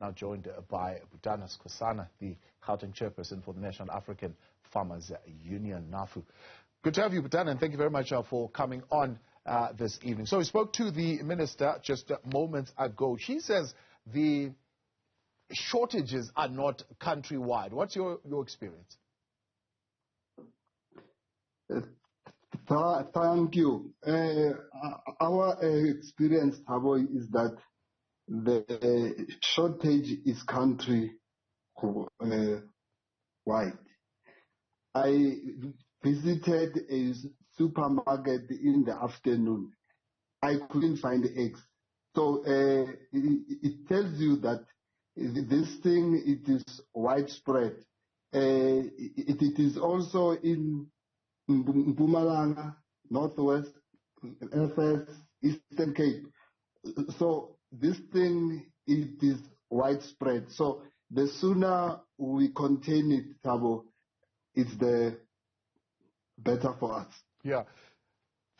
now joined by Butana Skosana, the Gauteng chairperson for the National African Farmers Union, NAFU. Good to have you, Butana, and thank you very much for coming on this evening. So we spoke to the minister just moments ago. She says the shortages are not countrywide. What's your experience? Thank you. Our experience, Thabo, is that the shortage is country wide. I visited a supermarket in the afternoon. I couldn't find eggs. So it tells you that this thing, it is widespread. It is also in Mpumalanga, Northwest, FS, Eastern Cape. So this thing, it is widespread. So the sooner we contain it, Thabo, it's the better for us. Yeah.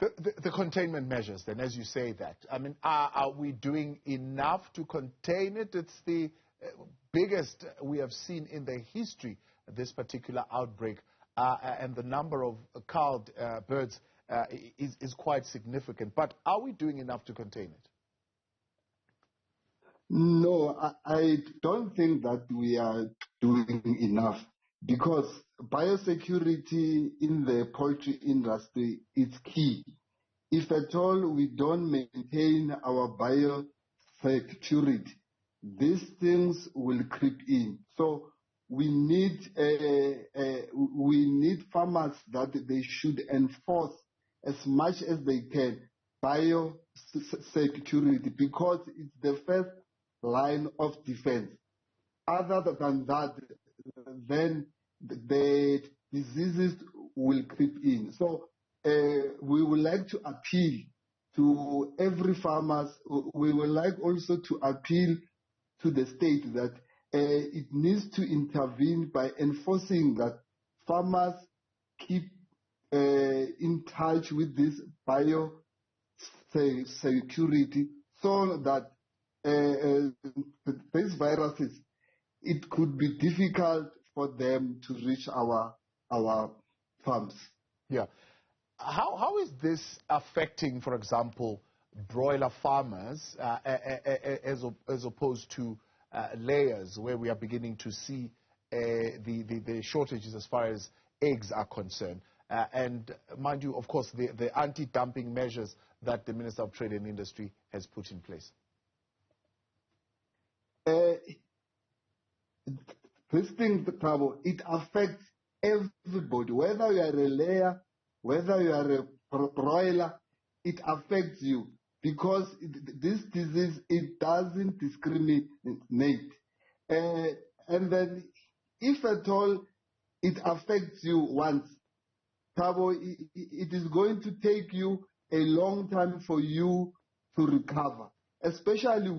The containment measures, then, as you say that, I mean, are we doing enough to contain it? It's the biggest we have seen in the history of this particular outbreak, and the number of culled birds is quite significant. But are we doing enough to contain it? No, I don't think that we are doing enough, because biosecurity in the poultry industry is key. If at all we don't maintain our biosecurity, these things will creep in. So we need farmers that they should enforce as much as they can biosecurity, because it's the first line of defense. Other than that, then the diseases will creep in. So we would like to appeal to every farmers. We would like also to appeal to the state that it needs to intervene by enforcing that farmers keep in touch with this biosecurity, so that these viruses, it could be difficult for them to reach our farms. Yeah. How is this affecting, for example, broiler farmers as opposed to layers, where we are beginning to see the shortages as far as eggs are concerned? And mind you, of course, the anti-dumping measures that the Minister of Trade and Industry has put in place. This thing, it affects everybody, whether you are a layer, whether you are a broiler, it affects you, because this disease, it doesn't discriminate. And then, if at all it affects you once, Thabo, it is going to take you a long time for you to recover. Especially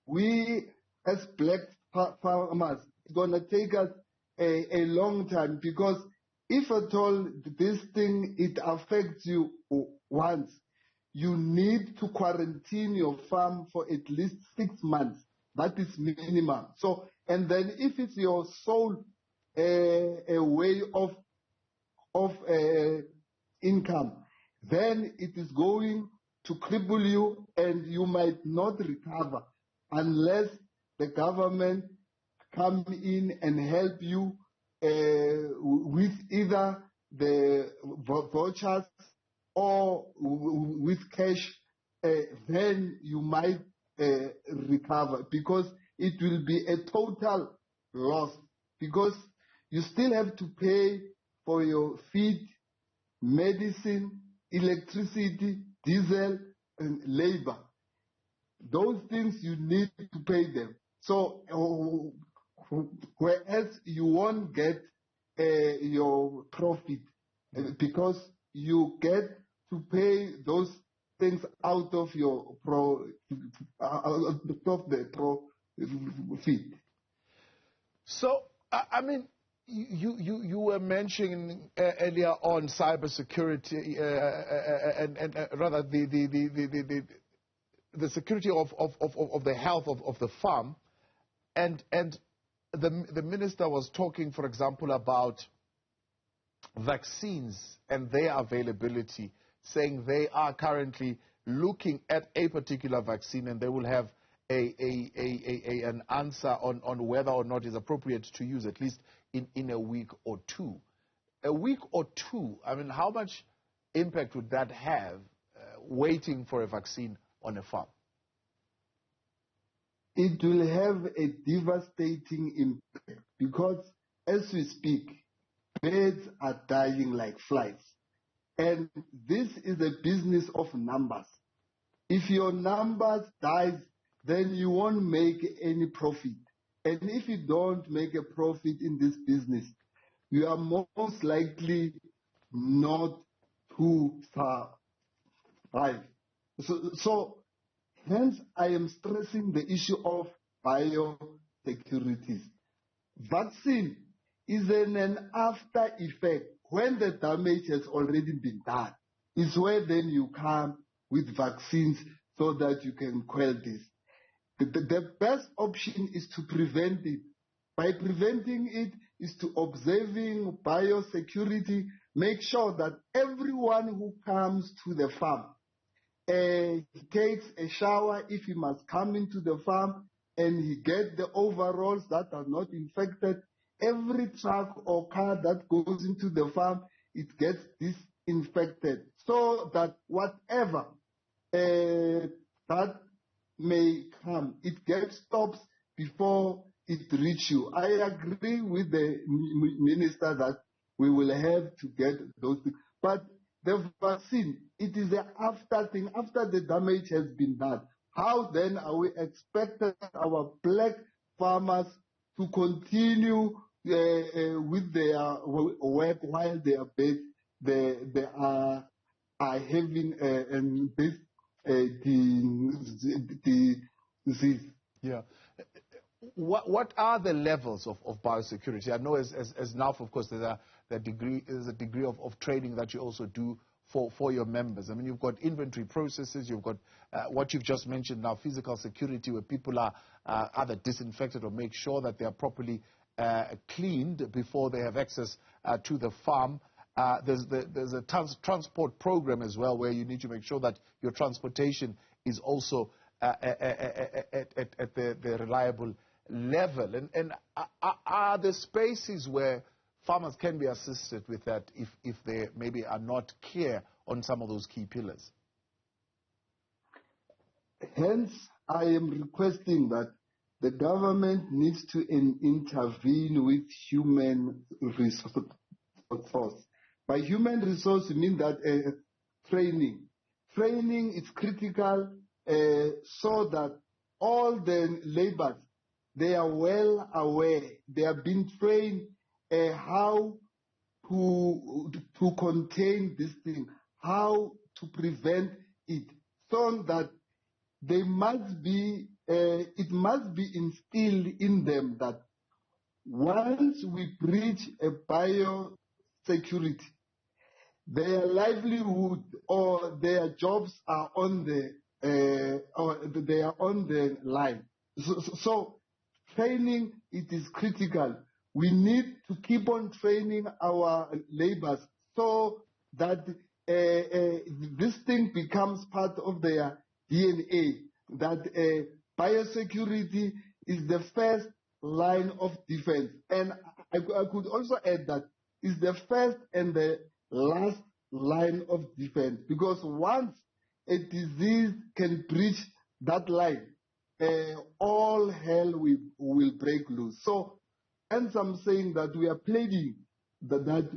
we as black farmers, it's going to take us a long time, because if at all this thing, it affects you once, you need to quarantine your farm for at least 6 months. That is minimum. So, and then if it's your sole a way of income, then it is going to cripple you, and you might not recover unless the government come in and help you with either the vouchers or with cash. Then you might recover, because it will be a total loss, because you still have to pay for your feed, medicine, electricity, diesel, and labor. Those things you need to pay them. So whereas you won't get your profit, because you get to pay those things out of your profit. So, I mean, you were mentioning earlier on cybersecurity and rather the security of the health of the farm. And the minister was talking, for example, about vaccines and their availability, saying they are currently looking at a particular vaccine and they will have an answer on whether or not it's appropriate to use, at least in a week or two. A week or two, I mean, how much impact would that have waiting for a vaccine on a farm? It will have a devastating impact because as we speak, birds are dying like flies. And this is a business of numbers. If your numbers dies, then you won't make any profit. And if you don't make a profit in this business, you are most likely not to survive. So hence, I am stressing the issue of biosecurities. Vaccine is an after effect when the damage has already been done. It's where then you come with vaccines so that you can quell this. The best option is to prevent it. By preventing it is to observing biosecurity, make sure that everyone who comes to the farm he takes a shower if he must come into the farm, and he gets the overalls that are not infected. Every truck or car that goes into the farm, it gets disinfected so that whatever that may come, it gets stopped before it reaches you. I agree with the minister that we will have to get those things. But the vaccine, it is an after thing, after the damage has been done. How then are we expecting our black farmers to continue with their work while they are based, they are having this disease? Yeah. What are the levels of biosecurity? I know as NAF, of course, there's a degree of training that you also do for your members. I mean, you've got inventory processes, you've got what you've just mentioned now, physical security, where people are either disinfected or make sure that they are properly cleaned before they have access to the farm. There's a transport program as well, where you need to make sure that your transportation is also at the reliable level. And are there spaces where farmers can be assisted with that if they maybe are not clear on some of those key pillars? Hence, I am requesting that the government needs to intervene with human resource. By human resource, we mean that training. Training is critical so that all the laborers, they are well aware, they are being trained how to contain this thing, how to prevent it, so that they must be, it must be instilled in them that once we breach a biosecurity, their livelihood or their jobs are on the or they are on the line. So training, it is critical. We need to keep on training our laborers so that this thing becomes part of their DNA, that biosecurity is the first line of defense. And I could also add that it's the first and the last line of defense, because once a disease can breach that line, all hell will break loose. So, hence I'm saying that we are pleading that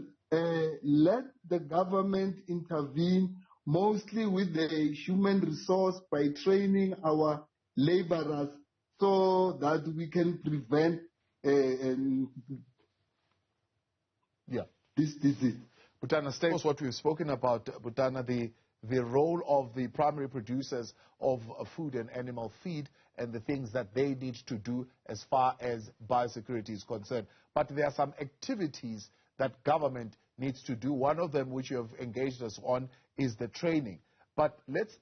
let the government intervene, mostly with the human resource, by training our laborers so that we can prevent this disease. Butana, stay with what we've spoken about, Butana, the role of the primary producers of food and animal feed and the things that they need to do as far as biosecurity is concerned. But there are some activities that government needs to do. One of them, which you have engaged us on, is the training. But let's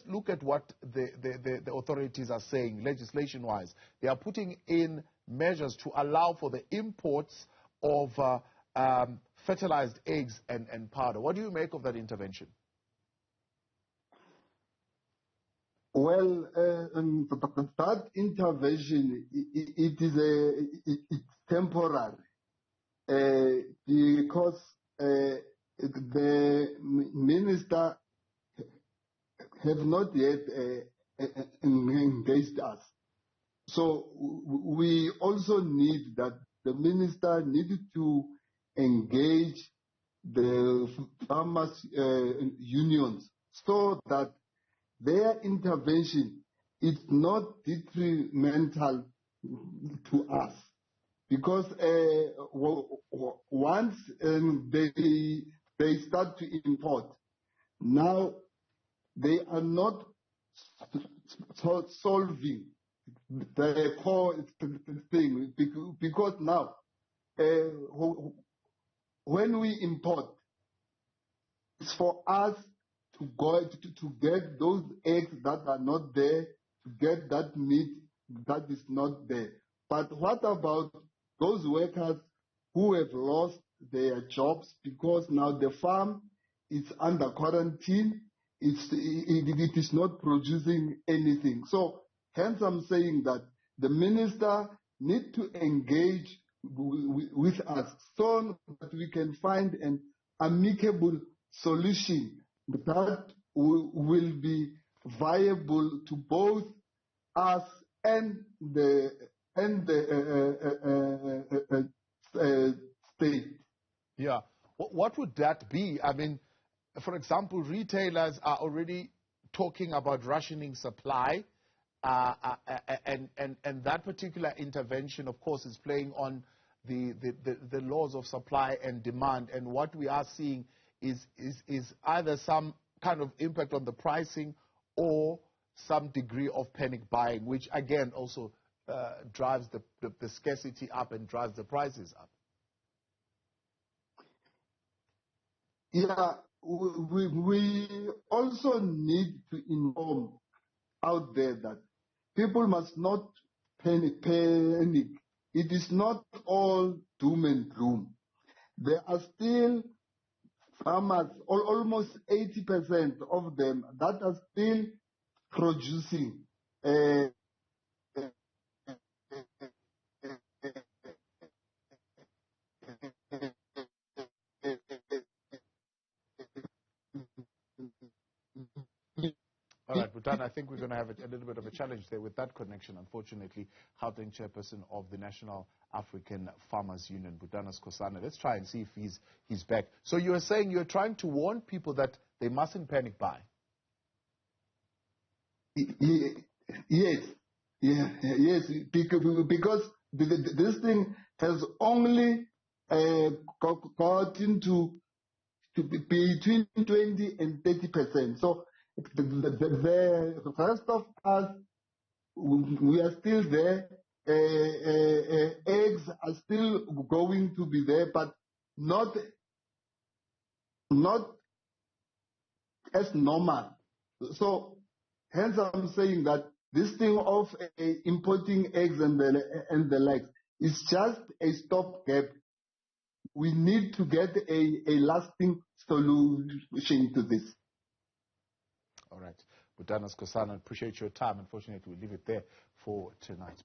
look at what the authorities are saying legislation-wise. They are putting in measures to allow for the imports of fertilized eggs and powder. What do you make of that intervention? Well, that intervention, it's temporary because the minister have not yet engaged us. So we also need that the minister needed to engage the farmers' unions so that their intervention is not detrimental to us. Because once they start to import, now they are not solving the core thing, because now when we import, it's for us to go to get those eggs that are not there, to get that meat that is not there. But what about those workers who have lost their jobs because now the farm is under quarantine? It is not producing anything. So hence I'm saying that the minister needs to engage with us so that we can find an amicable solution that will be viable to both us and the state. Yeah. What would that be? I mean, for example, retailers are already talking about rationing supply, and that particular intervention, of course, is playing on the laws of supply and demand. And what we are seeing is either some kind of impact on the pricing or some degree of panic buying, which again also drives the scarcity up and drives the prices up. Yeah, we also need to inform out there that people must not panic. It is not all doom and gloom. There are still farmers, almost 80% of them, that are still producing. All right, Butana, I think we're going to have a little bit of a challenge there with that connection, unfortunately. Gauteng chairperson of the National African Farmers Union, Butana Skosana. Let's try and see if he's back. So you were saying you're trying to warn people that they mustn't panic buy. Yes, because this thing has only got into between 20 and 30%. So the rest of us, we are still there. Eggs are still going to be there, but not as normal. So hence I'm saying that this thing of importing eggs and the likes is just a stopgap. We need to get a lasting solution to this. All right. Butana Skosana, appreciate your time. Unfortunately, we'll leave it there for tonight.